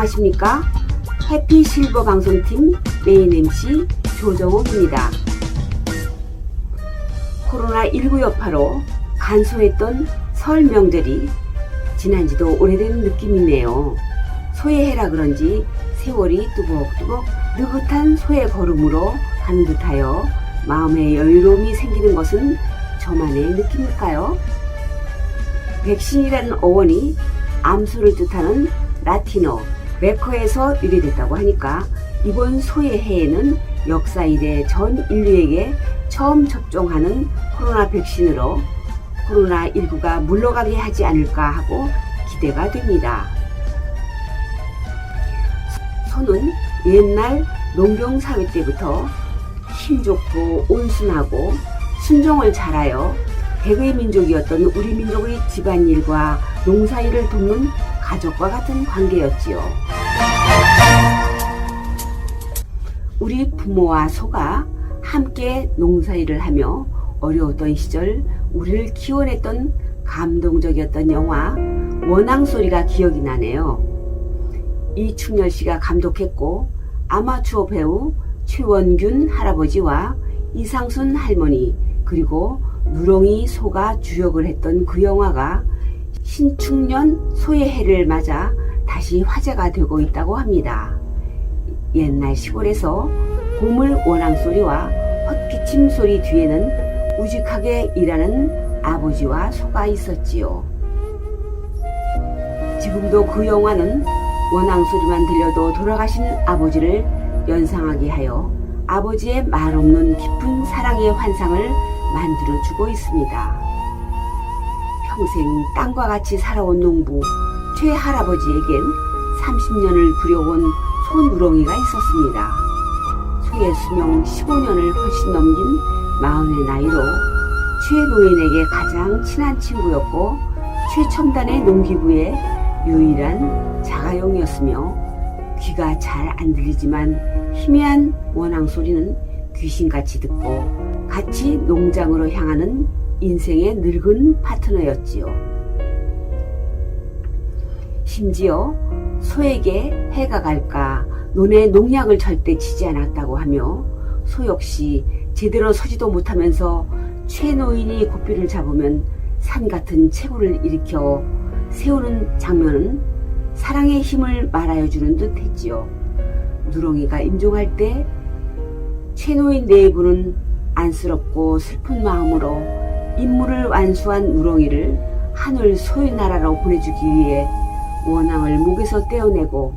안녕하십니까? 해피실버 방송팀 메인 MC 조정옥입니다. 코로나19 여파로 간소했던 설 명절이 지난지도 오래된 느낌이네요. 소해해라 그런지 세월이 뚜벅뚜벅 느긋한 소의 걸음으로 가는 듯하여 마음의 여유로움이 생기는 것은 저만의 느낌일까요? 백신이라는 어원이 암소를 뜻하는 라틴어 메커에서 유래됐다고 하니까 이번 소의 해에는 역사 이래 전 인류에게 처음 접종하는 코로나 백신으로 코로나19가 물러가게 하지 않을까 하고 기대가 됩니다. 소는 옛날 농경사회 때부터 힘 좋고 온순하고 순종을 잘하여 백의 민족이었던 우리 민족의 집안일과 농사일을 돕는 가족과 같은 관계였지요. 우리 부모와 소가 함께 농사일을 하며 어려웠던 시절 우리를 키워냈던 감동적이었던 영화 원앙소리가 기억이 나네요. 이충렬 씨가 감독했고 아마추어 배우 최원균 할아버지와 이상순 할머니 그리고 누렁이 소가 주역을 했던 그 영화가 신축년 소의 해를 맞아 다시 화제가 되고 있다고 합니다. 옛날 시골에서 보물 원앙소리와 헛기침 소리 뒤에는 우직하게 일하는 아버지와 소가 있었지요. 지금도 그 영화는 원앙소리만 들려도 돌아가신 아버지를 연상하게 하여 아버지의 말없는 깊은 사랑의 환상을 만들어주고 있습니다. 평생 땅과 같이 살아온 농부 최 할아버지에겐 30년을 부려온 소 누렁이가 있었습니다. 소의 수명 15년을 훨씬 넘긴 40의 나이로 최 노인에게 가장 친한 친구였고 최첨단의 농기구의 유일한 자가용이었으며 귀가 잘 안 들리지만 희미한 원앙 소리는 귀신같이 듣고 같이 농장으로 향하는 인생의 늙은 파트너였지요. 심지어 소에게 해가 갈까 논에 농약을 절대 치지 않았다고 하며 소 역시 제대로 서지도 못하면서 최노인이 고삐를 잡으면 산 같은 체구를 일으켜 세우는 장면은 사랑의 힘을 말하여 주는 듯 했지요. 누렁이가 임종할 때 최노인 내부는 안쓰럽고 슬픈 마음으로 임무를 완수한 누렁이를 하늘 소의 나라로 보내주기 위해 원앙을 목에서 떼어내고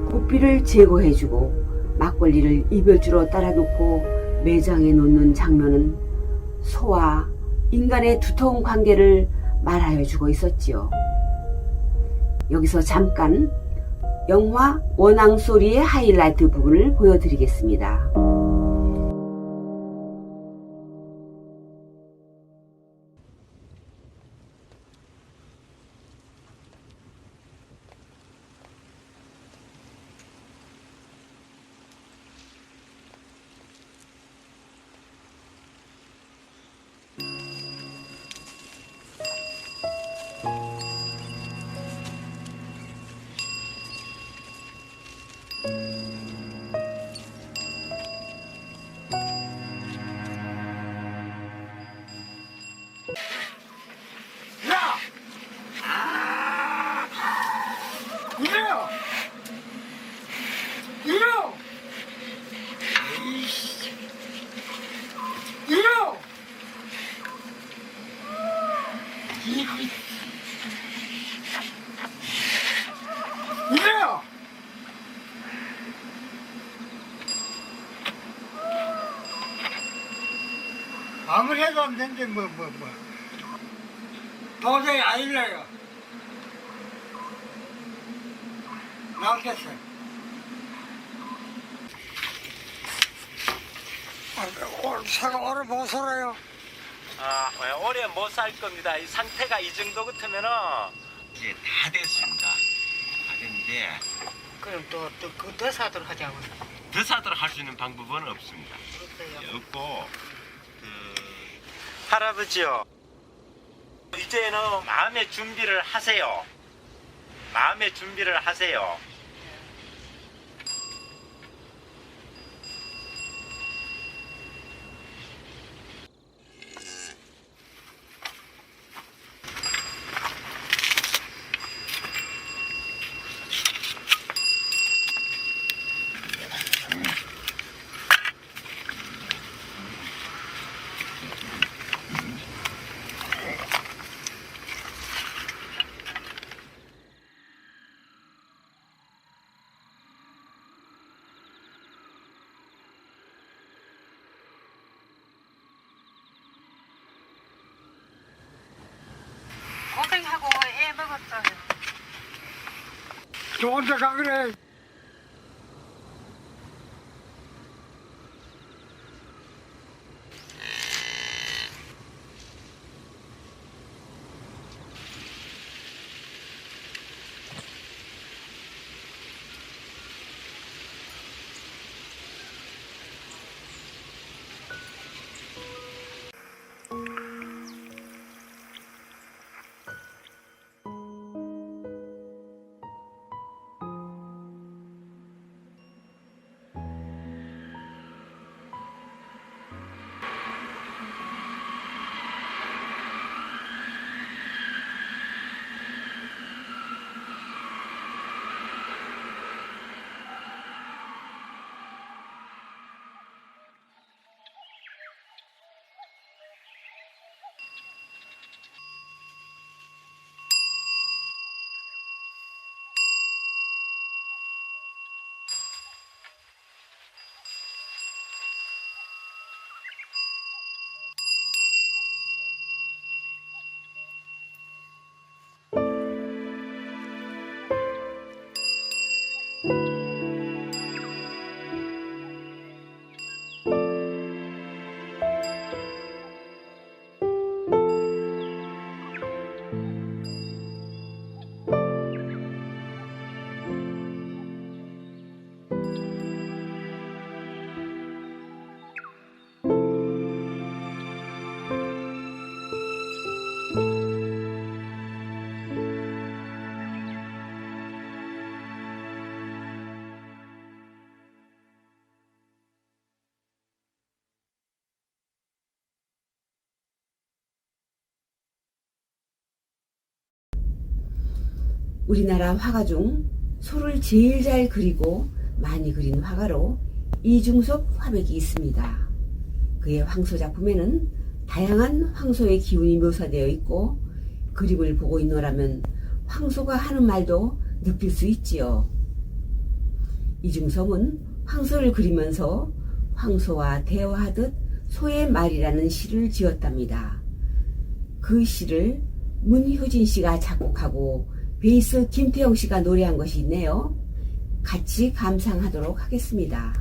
고삐를 제거해주고 막걸리를 이별주로 따라놓고 매장에 놓는 장면은 소와 인간의 두터운 관계를 말하여 주고 있었지요. 여기서 잠깐 영화 원앙소리의 하이라이트 부분을 보여드리겠습니다. 아무리 해도 안 되는데 도저히 안 일러요. 나겠어요. 새가 오래 못 살아요. 오래 못 살 겁니다. 이 상태가 이 정도 같으면은 이제 다 됐습니다. 다 됐는데 그럼 또그 대사들 하자고. 드사도록 할 수 있는 방법은 없습니다. 없어요. 없고 할아버지요. 이제는 마음의 준비를 하세요. 마음의 준비를 하세요. 고생하고 애 먹었잖아요. 좋은 데가 그래. 우리나라 화가 중 소를 제일 잘 그리고 많이 그린 화가로 이중섭 화백이 있습니다. 그의 황소 작품에는 다양한 황소의 기운이 묘사되어 있고 그림을 보고 있노라면 황소가 하는 말도 느낄 수 있지요. 이중섭은 황소를 그리면서 황소와 대화하듯 소의 말이라는 시를 지었답니다. 그 시를 문효진 씨가 작곡하고 베이스 김태형 씨가 노래한 것이 있네요. 같이 감상하도록 하겠습니다.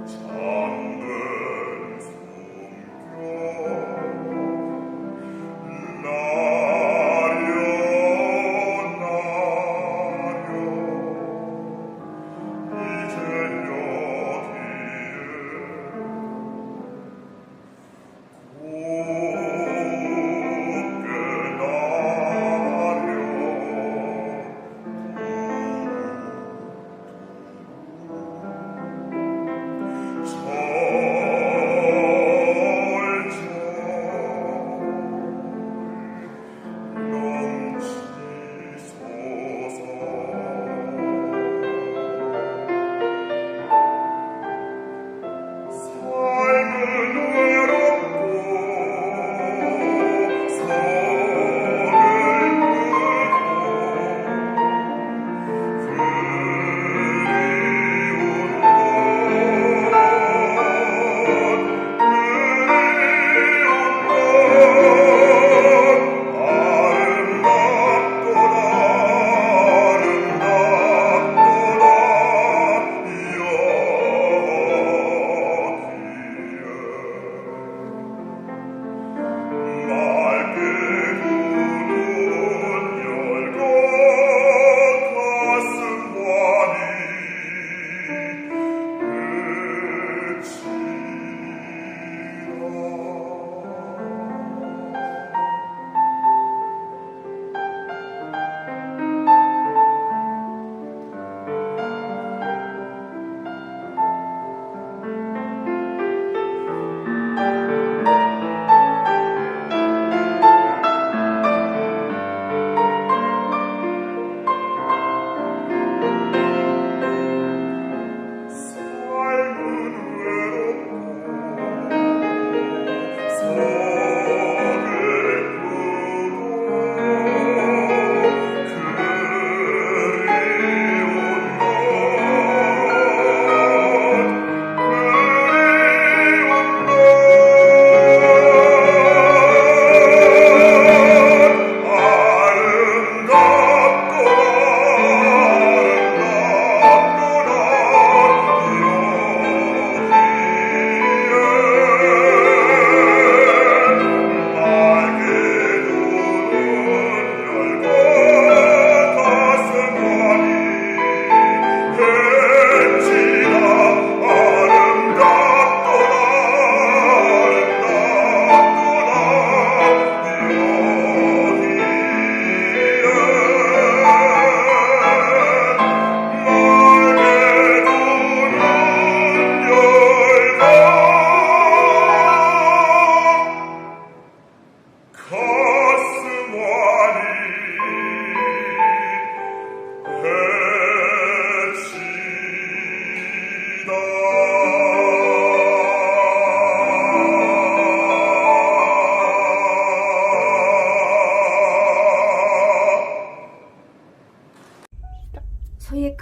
참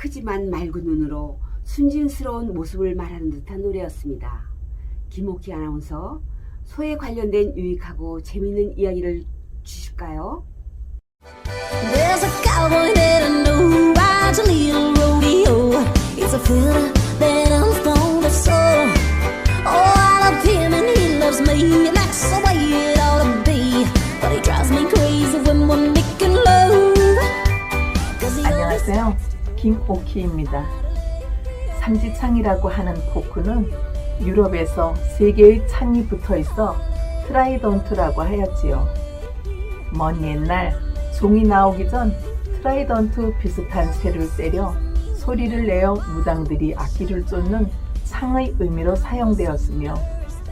크지만 맑은 눈으로 순진스러운 모습을 말하는 듯한 노래였습니다. 김옥희 아나운서, 소에 관련된 유익하고 재미있는 이야기를 주실까요? There's a cowboy that I know rides a little rodeo. It's a fella that I'm fond of so. Oh, I love him and he loves me, and that's the way it ought to be. But he drives me crazy when we're making love. 'Cause he always 안녕하세요. 김옥희입니다. 삼지창이라고 하는 포크는 유럽에서 3개의 창이 붙어 있어 트라이던트라고 하였지요. 먼 옛날 종이 나오기 전 트라이던트 비슷한 새를 때려 소리를 내어 무당들이 악기를 쫓는 창의 의미로 사용되었으며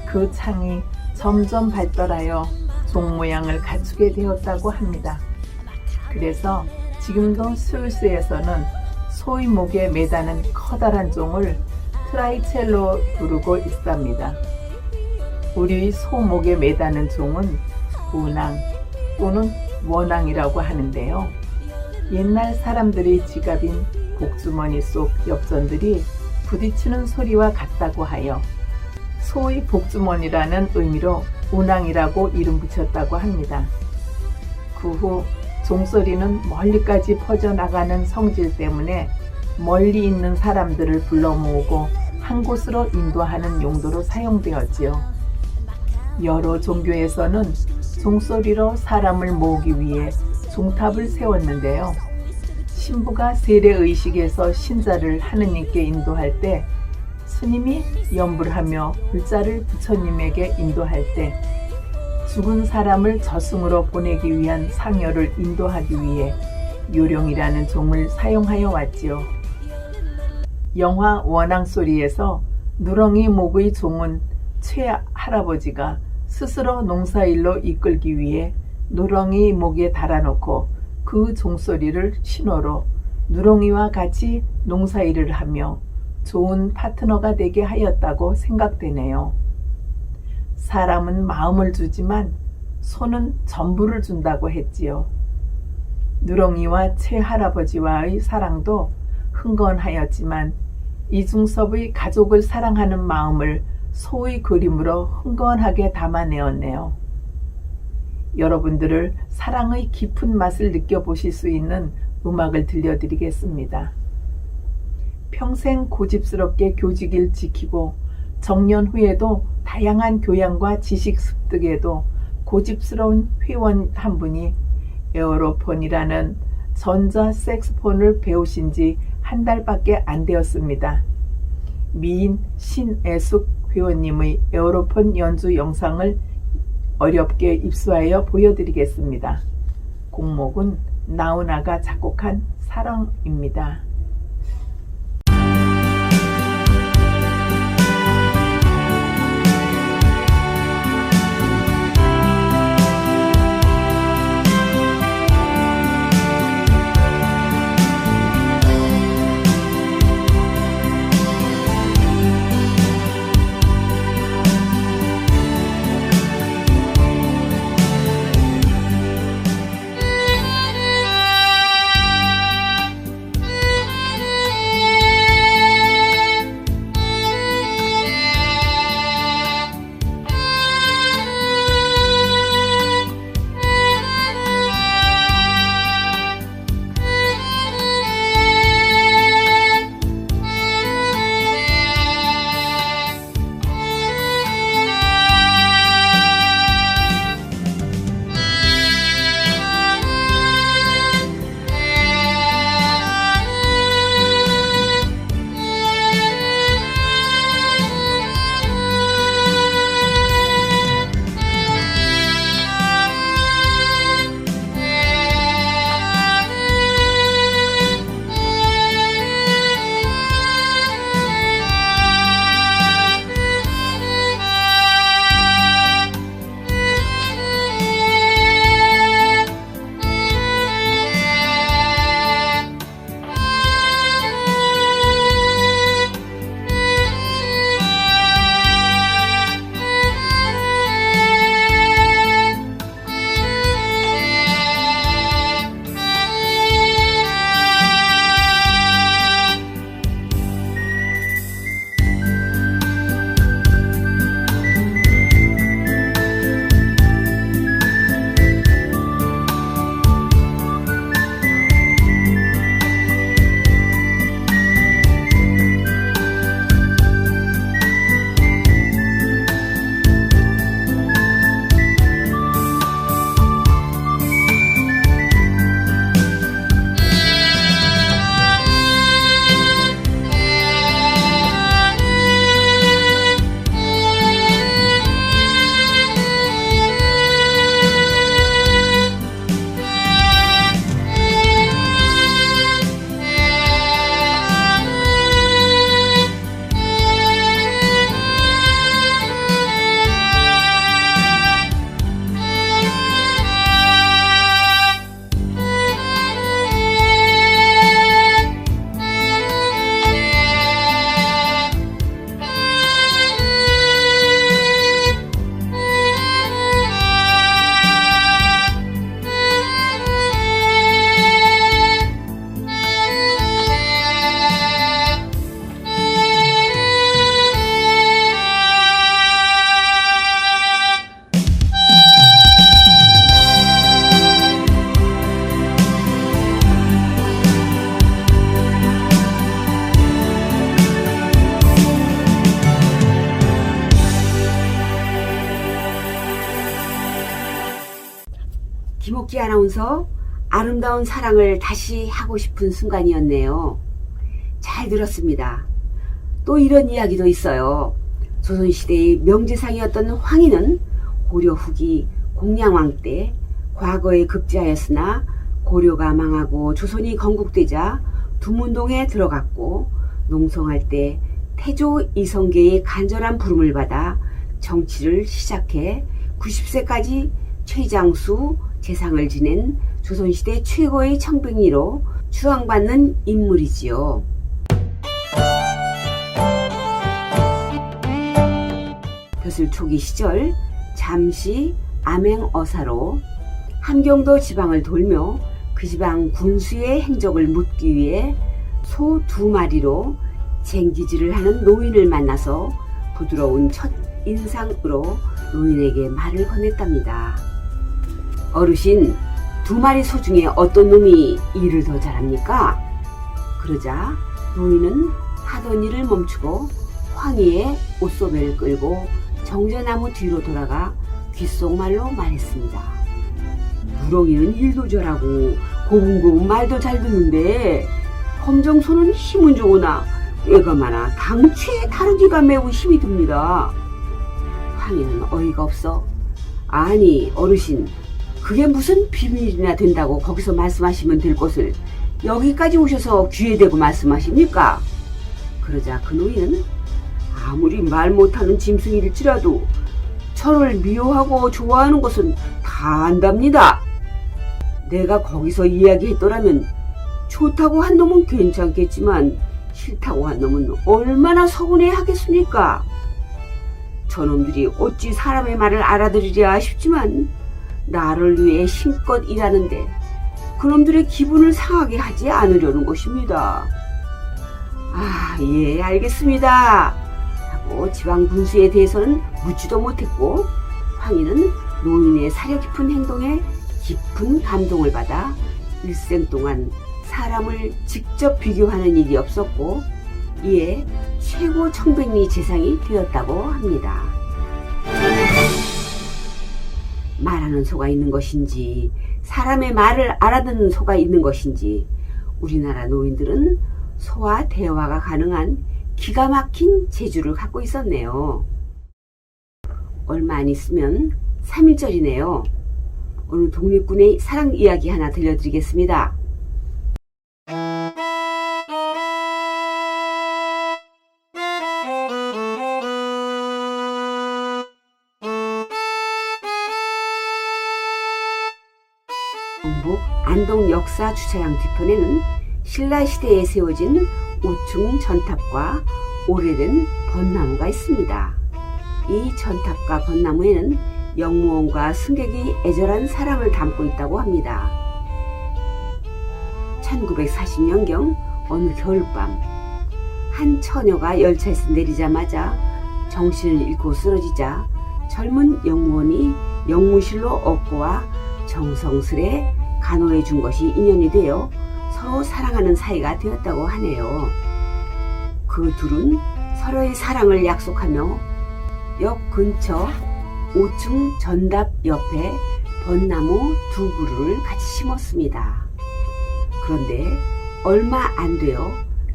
그 창이 점점 발달하여 종 모양을 갖추게 되었다고 합니다. 그래서 지금도 스위스에서는 소의 목에 매다는 커다란 종을 트라이첼로 부르고 있답니다. 우리 소 목에 매다는 종은 운항 또는 원앙이라고 하는데요. 옛날 사람들의 지갑인 복주머니 속 엽전들이 부딪히는 소리와 같다고 하여 소의 복주머니라는 의미로 운항이라고 이름 붙였다고 합니다. 그 후 종소리는 멀리까지 퍼져나가는 성질 때문에 멀리 있는 사람들을 불러 모으고 한 곳으로 인도하는 용도로 사용되었지요. 여러 종교에서는 종소리로 사람을 모으기 위해 종탑을 세웠는데요. 신부가 세례의식에서 신자를 하느님께 인도할 때, 스님이 연불을 하며 불자를 부처님에게 인도할 때, 죽은 사람을 저승으로 보내기 위한 상여를 인도하기 위해 요령이라는 종을 사용하여 왔지요. 영화 원앙소리에서 누렁이 목의 종은 최할아버지가 스스로 농사일로 이끌기 위해 누렁이 목에 달아놓고 그 종소리를 신호로 누렁이와 같이 농사일을 하며 좋은 파트너가 되게 하였다고 생각되네요. 사람은 마음을 주지만 소는 전부를 준다고 했지요. 누렁이와 최할아버지와의 사랑도 흥건하였지만 이중섭의 가족을 사랑하는 마음을 소의 그림으로 흥건하게 담아내었네요. 여러분들을 사랑의 깊은 맛을 느껴보실 수 있는 음악을 들려드리겠습니다. 평생 고집스럽게 교직을 지키고 정년 후에도 다양한 교양과 지식 습득에도 고집스러운 회원 한 분이 에어로폰이라는 전자 색스폰을 배우신 지 한 달밖에 안 되었습니다. 미인 신애숙 회원님의 에어로폰 연주 영상을 어렵게 입수하여 보여드리겠습니다. 곡목은 나훈아가 작곡한 사랑입니다. 김옥기 아나운서, 아름다운 사랑을 다시 하고 싶은 순간이었네요. 잘 들었습니다. 또 이런 이야기도 있어요. 조선시대의 명지상이었던 황희는 고려 후기 공양왕 때 과거에 급제하였으나 고려가 망하고 조선이 건국되자 두문동에 들어갔고 농성할 때 태조 이성계의 간절한 부름을 받아 정치를 시작해 90세까지 최장수 재상을 지낸 조선시대 최고의 청백리로 추앙받는 인물이지요. 벼슬 초기 시절 잠시 암행어사로 함경도 지방을 돌며 그 지방 군수의 행적을 묻기 위해 소 2마리로 쟁기질을 하는 노인을 만나서 부드러운 첫 인상으로 노인에게 말을 건넸답니다. 어르신, 2마리 소 중에 어떤 놈이 일을 더 잘합니까? 그러자 노인은 하던 일을 멈추고 황희의 옷소매를 끌고 정제나무 뒤로 돌아가 귓속말로 말했습니다. 누렁이는 일도 잘하고 고분고분 말도 잘 듣는데 검정소는 힘은 좋으나 꾀가 많아 당최 다루기가 매우 힘이 듭니다. 황희는 어이가 없어 아니 어르신 그게 무슨 비밀이나 된다고 거기서 말씀하시면 될 것을 여기까지 오셔서 귀에 대고 말씀하십니까? 그러자 그 노인은 아무리 말 못하는 짐승일지라도 저를 미워하고 좋아하는 것은 다 안답니다. 내가 거기서 이야기했더라면 좋다고 한 놈은 괜찮겠지만 싫다고 한 놈은 얼마나 서운해 하겠습니까? 저놈들이 어찌 사람의 말을 알아들으랴 싶지만 나를 위해 힘껏 일하는데 그놈들의 기분을 상하게 하지 않으려는 것입니다. 아, 예, 알겠습니다. 하고 지방 군수에 대해서는 묻지도 못했고 황희는 노인의 사려 깊은 행동에 깊은 감동을 받아 일생 동안 사람을 직접 비교하는 일이 없었고 이에 최고 청백리 재상이 되었다고 합니다. 말하는 소가 있는 것인지 사람의 말을 알아듣는 소가 있는 것인지 우리나라 노인들은 소와 대화가 가능한 기가 막힌 재주를 갖고 있었네요. 얼마 안 있으면 3.1절이네요. 오늘 독립군의 사랑 이야기 하나 들려드리겠습니다. 경북 안동 역사 주차장 뒤편에는 신라시대에 세워진 우층 전탑과 오래된 벚나무가 있습니다. 이 전탑과 벚나무에는 영무원과 승객이 애절한 사랑을 담고 있다고 합니다. 1940년경 어느 겨울밤 한 처녀가 열차에서 내리자마자 정신을 잃고 쓰러지자 젊은 영무원이 영무실로 업고 와 정성스레 간호해 준 것이 인연이 되어 서로 사랑하는 사이가 되었다고 하네요. 그 둘은 서로의 사랑을 약속하며 역 근처 5층 전답 옆에 벚나무 2그루를 같이 심었습니다. 그런데 얼마 안 되어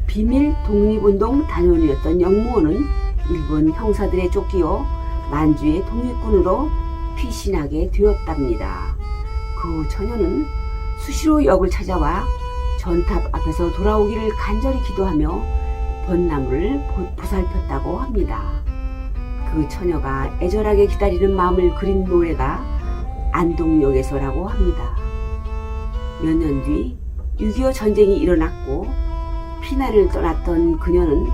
비밀 독립운동 단원이었던 영무원은 일본 형사들에 쫓기어 만주의 독립군으로 피신하게 되었답니다. 그 처녀는 수시로 역을 찾아와 전탑 앞에서 돌아오기를 간절히 기도하며 벚나무를 보살폈다고 합니다. 그 처녀가 애절하게 기다리는 마음을 그린 노래가 안동역에서라고 합니다. 몇 년 뒤 6.25 전쟁이 일어났고 피난을 떠났던 그녀는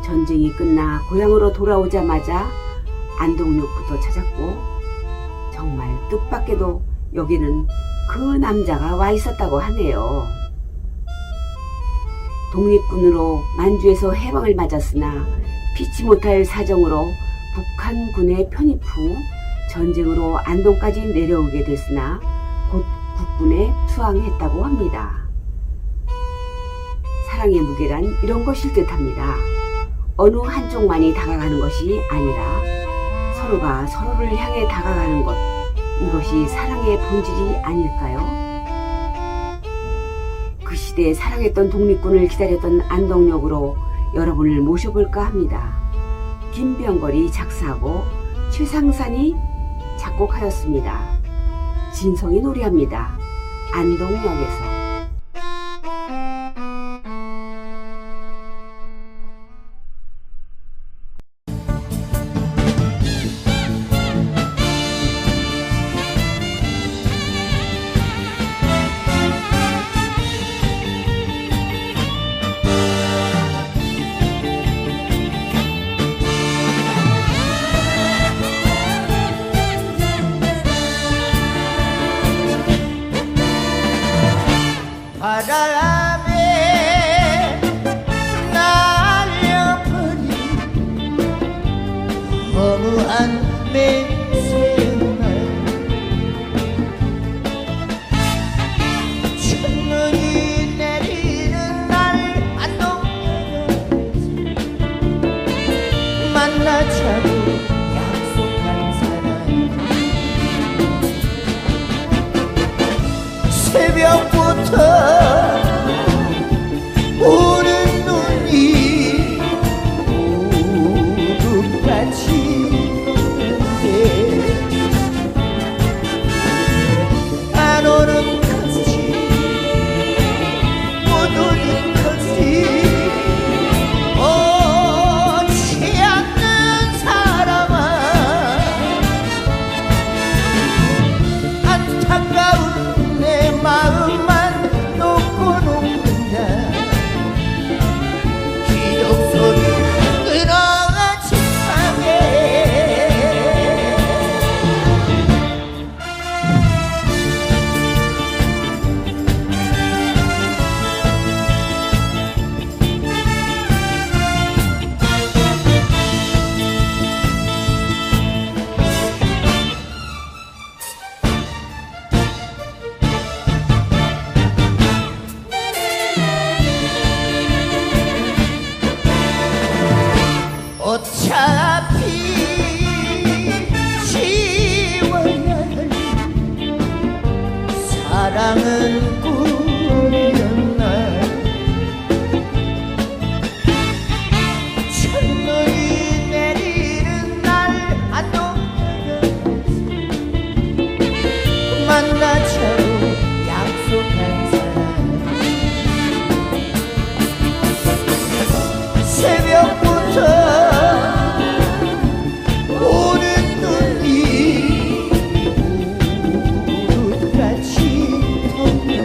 전쟁이 끝나 고향으로 돌아오자마자 안동역부터 찾았고 정말 뜻밖에도 여기는 그 남자가 와 있었다고 하네요. 독립군으로 만주에서 해방을 맞았으나 피치 못할 사정으로 북한군에 편입 후 전쟁으로 안동까지 내려오게 됐으나 곧 국군에 투항했다고 합니다. 사랑의 무게란 이런 것일 듯합니다. 어느 한쪽만이 다가가는 것이 아니라 서로가 서로를 향해 다가가는 것, 이것이 사랑의 본질이 아닐까요? 그 시대에 사랑했던 독립군을 기다렸던 안동역으로 여러분을 모셔볼까 합니다. 김병걸이 작사하고 최상산이 작곡하였습니다. 진성이 노래합니다. 안동역에서. 바람에 날려버린 허무한 맹세말 첫눈이 내리는 날 안동역에서 만나자고 약속한 사람 새벽부터 우는 눈이 우뚝같이 오는데 안 오는 건지 못 오는 건지 오지 않는 사람아 안타까운 내 마음만 놓고 녹는다 기억 소리 끊어가지 하게 어차피 지워야 할 사랑은 꿈이었나 첫눈이 내리는 날 안동역에서 만나자고 약속한 사람 새벽부터 오는 눈이 우뚝같이 오는데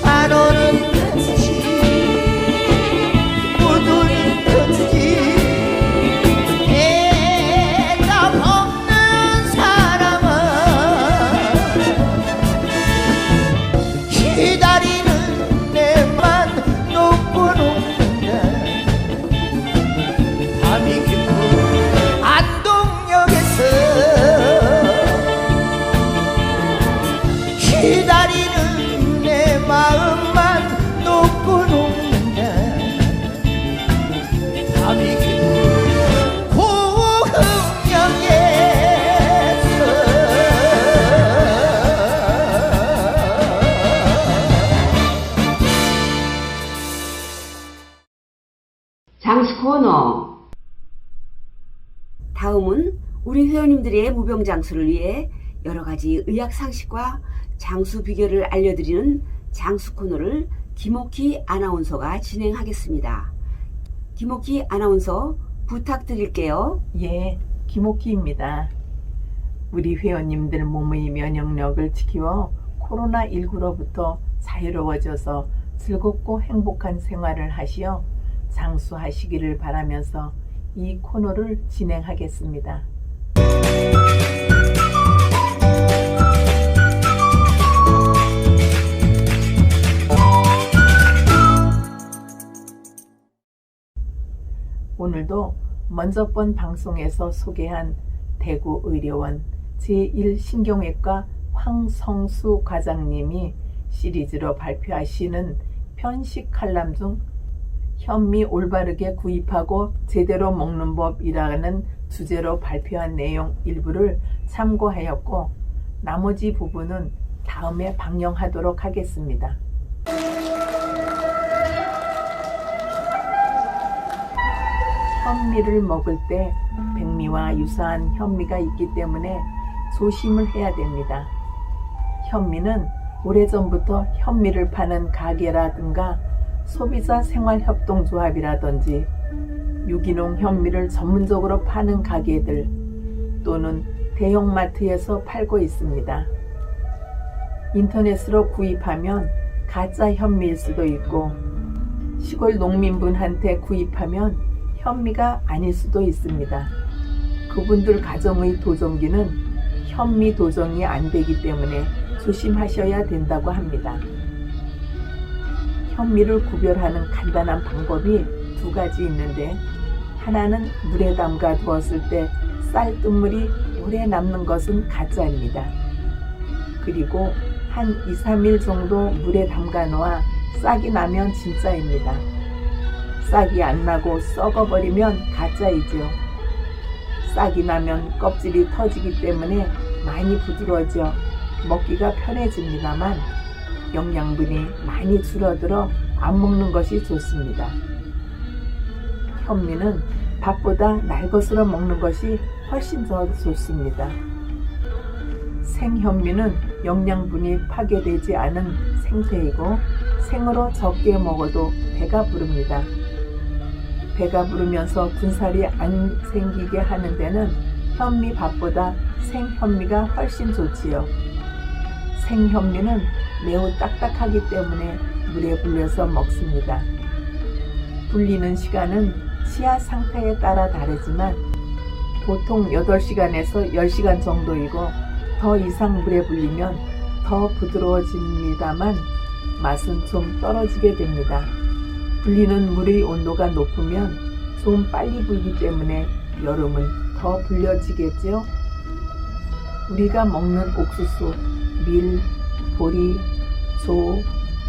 안 오는 건지 못 오는 건지 대답 없는 사람아 기다리는 내만 놓고 녹는다 밤이 깊은 안동역에서 기다리는 내 마음만 놓고 녹는다 밤이 깊은 장수 코너. 다음은 우리 회원님들의 무병장수를 위해 여러 가지 의학 상식과 장수 비결을 알려드리는 장수 코너를 김옥희 아나운서가 진행하겠습니다. 김옥희 아나운서 부탁드릴게요. 예, 김옥희입니다. 우리 회원님들 몸의 면역력을 지키어 코로나19로부터 자유로워져서 즐겁고 행복한 생활을 하시어 장수하시기를 바라면서 이 코너를 진행하겠습니다. 오늘도 먼저 번 방송에서 소개한 대구의료원 제1신경외과 황성수 과장님이 시리즈로 발표하시는 편식 칼럼 중 현미 올바르게 구입하고 제대로 먹는 법이라는 주제로 발표한 내용 일부를 참고하였고 나머지 부분은 다음에 방영하도록 하겠습니다. 현미를 먹을 때 백미와 유사한 현미가 있기 때문에 조심을 해야 됩니다. 현미는 오래전부터 현미를 파는 가게라든가 소비자 생활협동조합이라든지 유기농 현미를 전문적으로 파는 가게들 또는 대형마트에서 팔고 있습니다. 인터넷으로 구입하면 가짜 현미일 수도 있고 시골 농민분한테 구입하면 현미가 아닐 수도 있습니다. 그분들 가정의 도정기는 현미 도정이 안 되기 때문에 조심하셔야 된다고 합니다. 현미를 구별하는 간단한 방법이 두 가지 있는데 하나는 물에 담가 두었을 때 쌀뜨물이 오래 남는 것은 가짜입니다. 그리고 한 2, 3일 정도 물에 담가 놓아 싹이 나면 진짜입니다. 싹이 안 나고 썩어버리면 가짜이죠. 싹이 나면 껍질이 터지기 때문에 많이 부드러워져 먹기가 편해집니다만 영양분이 많이 줄어들어 안 먹는 것이 좋습니다. 현미는 밥보다 날것으로 먹는 것이 훨씬 더 좋습니다. 생현미는 영양분이 파괴되지 않은 생태이고 생으로 적게 먹어도 배가 부릅니다. 배가 부르면서 군살이 안 생기게 하는 데는 현미밥보다 생현미가 훨씬 좋지요. 생현미는 매우 딱딱하기 때문에 물에 불려서 먹습니다. 불리는 시간은 치아 상태에 따라 다르지만 보통 8시간에서 10시간 정도이고 더 이상 물에 불리면 더 부드러워집니다만 맛은 좀 떨어지게 됩니다. 불리는 물의 온도가 높으면 좀 빨리 불기 때문에 여름은 더 불려지겠죠. 우리가 먹는 옥수수, 밀, 보리, 조,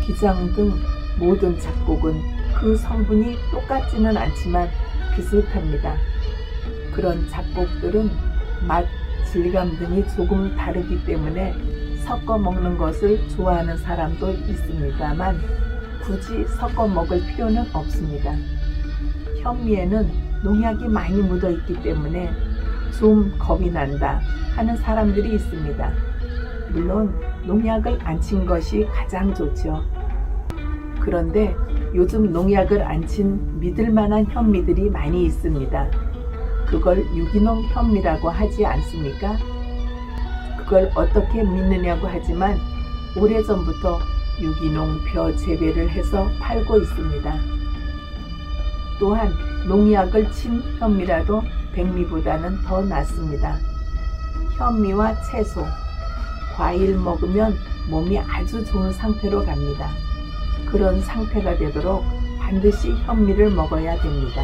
기장 등 모든 잡곡은 그 성분이 똑같지는 않지만 비슷합니다. 그런 잡곡들은 맛, 질감 등이 조금 다르기 때문에 섞어 먹는 것을 좋아하는 사람도 있습니다만 굳이 섞어 먹을 필요는 없습니다. 현미에는 농약이 많이 묻어 있기 때문에 좀 겁이 난다 하는 사람들이 있습니다. 물론 농약을 안 친 것이 가장 좋죠. 그런데 요즘 농약을 안 친 믿을 만한 현미들이 많이 있습니다. 그걸 유기농 현미라고 하지 않습니까? 그걸 어떻게 믿느냐고 하지만 오래전부터 유기농 벼 재배를 해서 팔고 있습니다. 또한 농약을 친 현미라도 백미보다는 더 낫습니다. 현미와 채소, 과일 먹으면 몸이 아주 좋은 상태로 갑니다. 그런 상태가 되도록 반드시 현미를 먹어야 됩니다.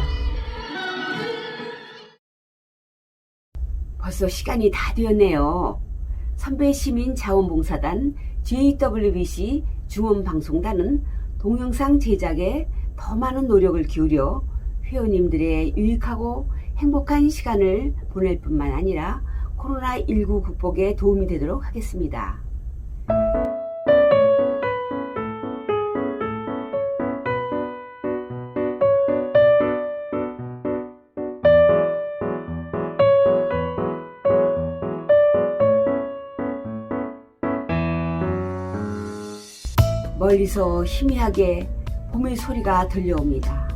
벌써 시간이 다 되었네요. 선배 시민 자원봉사단 JWBC 중원방송단은 동영상 제작에 더 많은 노력을 기울여 회원님들의 유익하고 행복한 시간을 보낼 뿐만 아니라 코로나19 극복에 도움이 되도록 하겠습니다. 멀리서 희미하게 봄의 소리가 들려옵니다.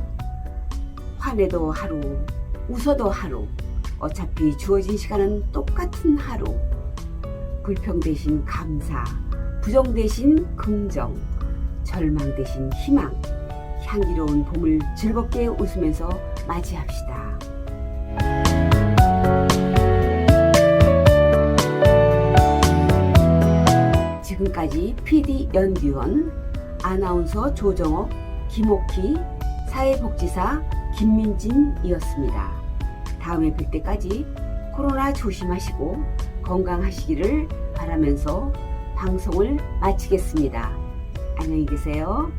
화내도 하루, 웃어도 하루, 어차피 주어진 시간은 똑같은 하루. 불평 대신 감사, 부정 대신 긍정, 절망 대신 희망, 향기로운 봄을 즐겁게 웃으면서 맞이합시다. 지금까지 PD 연규원, 아나운서 조정옥, 김옥희, 사회복지사 김민진이었습니다. 다음에 뵐 때까지 코로나 조심하시고 건강하시기를 바라면서 방송을 마치겠습니다. 안녕히 계세요.